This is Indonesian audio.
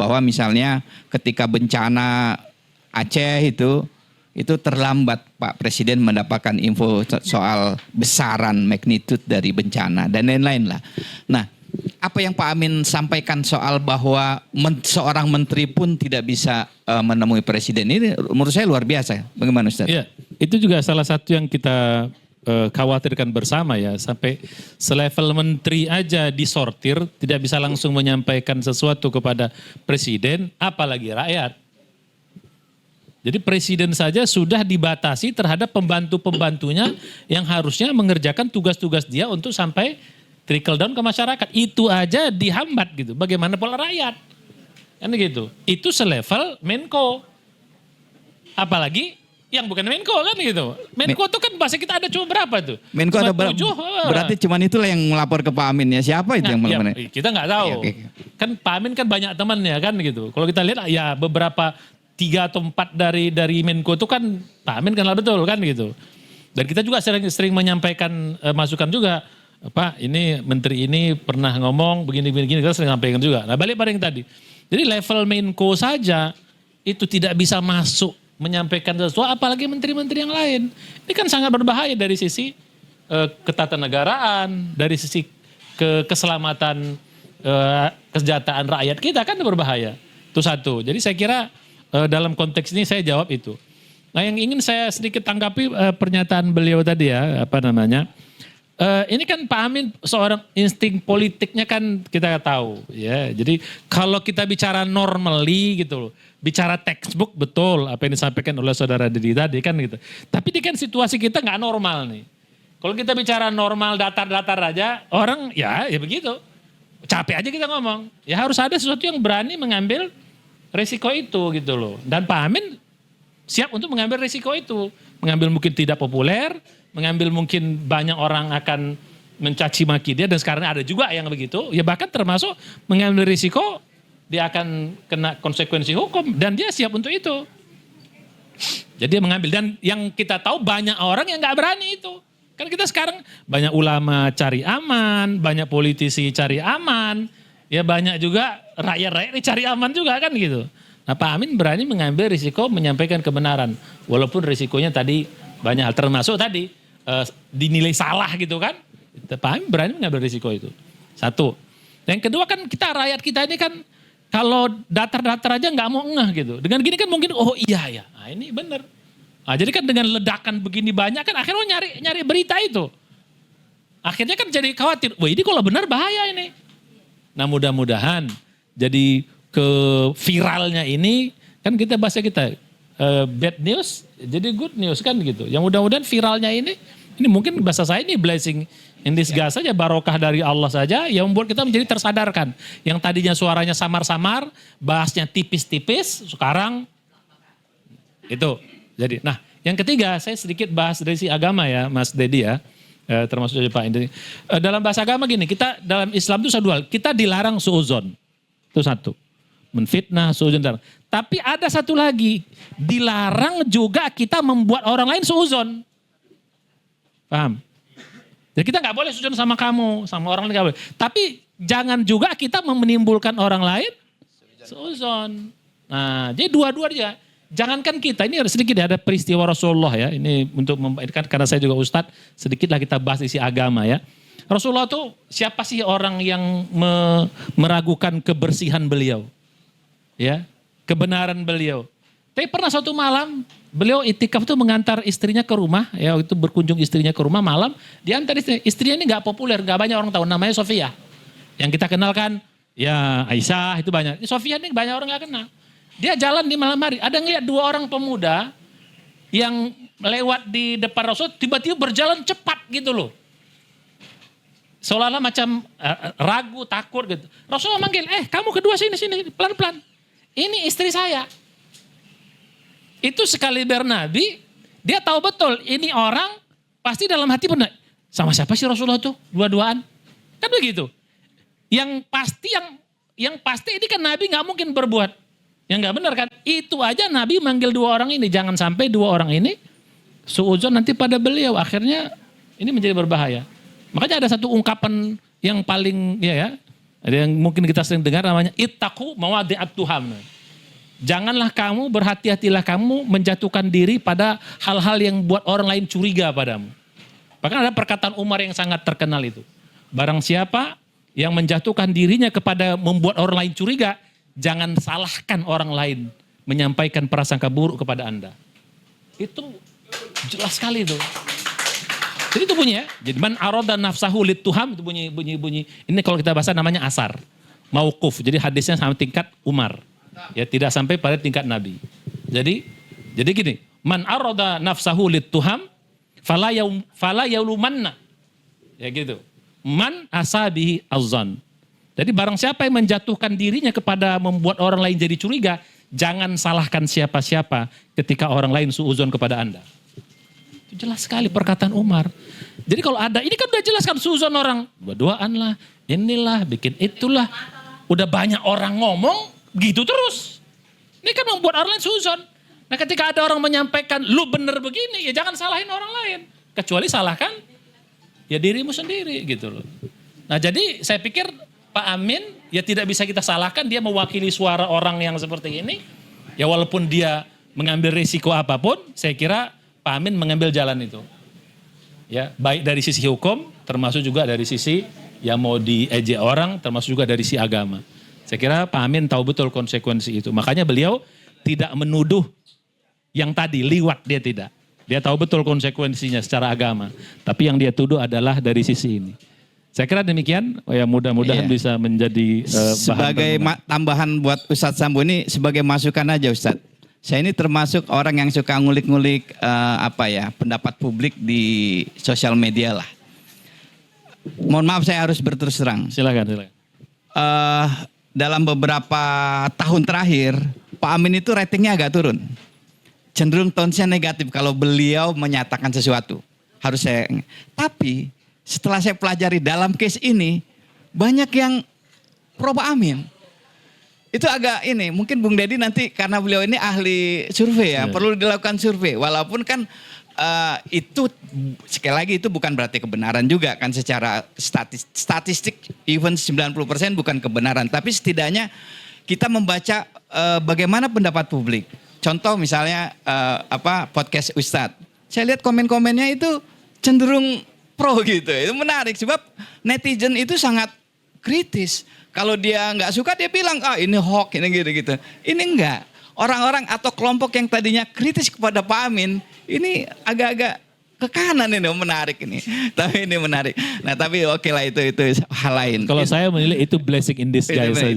bahwa misalnya ketika bencana Aceh itu terlambat Pak Presiden mendapatkan info soal besaran magnitude dari bencana dan lain-lain lah. Nah, apa yang Pak Amin sampaikan soal bahwa seorang menteri pun tidak bisa menemui Presiden ini menurut saya luar biasa. Bagaimana Ustaz? Iya, itu juga salah satu yang kita khawatirkan bersama ya, sampai selevel menteri aja disortir, tidak bisa langsung menyampaikan sesuatu kepada Presiden, apalagi rakyat. Jadi Presiden saja sudah dibatasi terhadap pembantu-pembantunya yang harusnya mengerjakan tugas-tugas dia untuk sampai trickle down ke masyarakat. Itu aja dihambat gitu. Bagaimana pola rakyat? Kan gitu. Itu selevel Menko. Apalagi yang bukan Menko kan gitu. Menko itu kan bahasa kita ada cuma berapa tuh? Menko ada berapa? Berarti cuma itulah yang melapor ke Pak Amin ya. Siapa itu yang melapor? Ya, kita nggak tahu. Oke. Kan Pak Amin kan banyak temannya kan gitu. Kalau kita lihat ya beberapa 3 atau 4 dari Menko itu kan Pak Amin kenal betul kan gitu. Dan kita juga sering menyampaikan masukan juga. Pak ini menteri ini pernah ngomong begini kita sering sampaikan juga. Nah balik pada yang tadi. Jadi level Menko saja itu tidak bisa masuk menyampaikan sesuatu apalagi menteri-menteri yang lain. Ini kan sangat berbahaya dari sisi ketatanegaraan, dari sisi keselamatan kesejahteraan rakyat kita kan berbahaya. Itu satu. Jadi saya kira dalam konteks ini saya jawab itu. Nah yang ingin saya sedikit tanggapi pernyataan beliau tadi ya, ini kan Pak Amin seorang insting politiknya kan kita tahu ya. Jadi kalau kita bicara normally gitu loh, bicara textbook betul apa yang disampaikan oleh saudara Dedi tadi kan gitu. Tapi ini kan situasi kita nggak normal nih. Kalau kita bicara normal datar-datar aja, orang ya begitu. Capek aja kita ngomong. Ya harus ada sesuatu yang berani mengambil resiko itu gitu loh. Dan Pak Amin siap untuk mengambil resiko itu. Mengambil mungkin tidak populer, mengambil mungkin banyak orang akan mencaci maki dia dan sekarang ada juga yang begitu. Ya bahkan termasuk mengambil risiko dia akan kena konsekuensi hukum dan dia siap untuk itu. Jadi dia mengambil dan yang kita tahu banyak orang yang nggak berani itu. Kan kita sekarang banyak ulama cari aman, banyak politisi cari aman, ya banyak juga rakyat-rakyat cari aman juga kan gitu. Nah Pak Amin berani mengambil risiko menyampaikan kebenaran. Walaupun risikonya tadi banyak hal termasuk tadi dinilai salah gitu kan. Pak Amin berani mengambil risiko itu. Satu. Yang kedua kan kita rakyat kita ini kan kalau datar-datar aja nggak mau ngeh gitu. Dengan gini kan mungkin oh iya ya. Nah ini benar. Nah, jadi kan dengan ledakan begini banyak kan akhirnya nyari berita itu. Akhirnya kan jadi khawatir. Wah ini kalau benar bahaya ini. Nah mudah-mudahan jadi ke viralnya ini kan kita bahasa kita bad news jadi good news kan gitu. Yang mudah-mudahan viralnya ini mungkin bahasa saya ini blessing in disguise saja, barokah dari Allah saja yang membuat kita menjadi tersadarkan. Yang tadinya suaranya samar-samar, bahasnya tipis-tipis, sekarang itu. Jadi, nah yang ketiga saya sedikit bahas dari si agama ya Mas Dedi ya, termasuk dari Pak Indri. Dalam bahasa agama gini, kita dalam Islam itu satu hal, kita dilarang suuzon. Itu satu. Menfitnah, suuzon. Tapi ada satu lagi, dilarang juga kita membuat orang lain suuzon. Paham? Jadi kita nggak boleh suuzon sama kamu, sama orang lain nggak boleh. Tapi jangan juga kita menimbulkan orang lain suuzon. Nah, jadi dua-dua aja. Jangankan kita, ini sedikit ya, ada peristiwa Rasulullah ya. Ini untuk membaikkan karena saya juga Ustadz, sedikitlah kita bahas isi agama ya. Rasulullah tuh siapa sih orang yang meragukan kebersihan beliau? Ya, kebenaran beliau. Tapi pernah suatu malam beliau itikaf tuh mengantar istrinya ke rumah, ya itu berkunjung istrinya ke rumah malam, diantar istrinya ini nggak populer, nggak banyak orang tahu, namanya Sofia. Yang kita kenalkan ya Aisyah itu banyak. Sofia ini banyak orang nggak kenal. Dia jalan di malam hari, ada ngeliat 2 orang pemuda yang lewat di depan Rasul, tiba-tiba berjalan cepat gitu loh. Seolah-olah macam ragu, takut gitu. Rasulullah manggil, kamu kedua sini, pelan-pelan. Ini istri saya. Itu sekali bernabi, dia tahu betul ini orang pasti dalam hati benar. Sama siapa sih Rasulullah tuh? Dua-duaan. Kan begitu. Yang pasti ini kan Nabi nggak mungkin berbuat yang nggak benar kan. Itu aja Nabi manggil 2 orang ini. Jangan sampai 2 orang ini suudzon nanti pada beliau. Akhirnya ini menjadi berbahaya. Makanya ada satu ungkapan yang paling Ada yang mungkin kita sering dengar namanya ittaqu mawadi'at tuham. Janganlah kamu, berhati-hatilah kamu menjatuhkan diri pada hal-hal yang buat orang lain curiga padamu. Bahkan ada perkataan Umar yang sangat terkenal itu. Barang siapa yang menjatuhkan dirinya kepada membuat orang lain curiga, jangan salahkan orang lain menyampaikan prasangka buruk kepada Anda. Itu jelas sekali itu. Jadi itu bunyi ya. Jadi man arada nafsahu lituham itu bunyi. Ini kalau kita bahasa namanya asar. Mauquf. Jadi hadisnya sama tingkat Umar. Ya tidak sampai pada tingkat Nabi. Jadi gini, man arada nafsahu lituham fala yaulumanna. Ya gitu. Man asabihi azzan. Jadi barang siapa yang menjatuhkan dirinya kepada membuat orang lain jadi curiga, jangan salahkan siapa-siapa ketika orang lain suuzon kepada Anda. Itu jelas sekali perkataan Umar. Jadi kalau ada, ini kan udah jelaskan suuzon orang. Berduaan inilah, bikin itulah. Udah banyak orang ngomong, gitu terus. Ini kan membuat orang lain suuzon. Nah ketika ada orang menyampaikan, lu bener begini, ya jangan salahin orang lain. Kecuali salahkan, ya dirimu sendiri gitu loh. Nah jadi saya pikir Pak Amin, ya tidak bisa kita salahkan, dia mewakili suara orang yang seperti ini. Ya walaupun dia mengambil risiko apapun, saya kira Pak Amin mengambil jalan itu. Ya, baik dari sisi hukum, termasuk juga dari sisi yang mau diejek orang, termasuk juga dari sisi agama. Saya kira Pak Amin tahu betul konsekuensi itu. Makanya beliau tidak menuduh yang tadi, liwat dia tidak. Dia tahu betul konsekuensinya secara agama. Tapi yang dia tuduh adalah dari sisi ini. Saya kira demikian, ya mudah-mudahan bisa menjadi sebagai tambahan buat Ustadz Sambo ini sebagai masukan aja Ustadz. Saya ini termasuk orang yang suka ngulik-ngulik pendapat publik di sosial media lah. Mohon maaf saya harus berterus terang. Silakan. Dalam beberapa tahun terakhir Pak Amin itu ratingnya agak turun. Cenderung tone-nya negatif kalau beliau menyatakan sesuatu. Tapi setelah saya pelajari dalam case ini banyak yang pro Pak Amin. Itu agak mungkin Bung Deddy nanti karena beliau ini ahli survei ya, perlu dilakukan survei. Walaupun kan itu sekali lagi itu bukan berarti kebenaran juga kan secara statistik even 90% bukan kebenaran. Tapi setidaknya kita membaca bagaimana pendapat publik. Contoh misalnya podcast Ustadz. Saya lihat komen-komennya itu cenderung pro gitu. Itu menarik sebab netizen itu sangat kritis. Kalau dia nggak suka dia bilang ini hoax ini gitu. Ini enggak. Orang-orang atau kelompok yang tadinya kritis kepada Pak Amin ini agak-agak ke kanan ini menarik ini. Tapi ini menarik. Nah tapi oke lah itu hal lain. Kalau saya menilai itu blessing in disguise saja.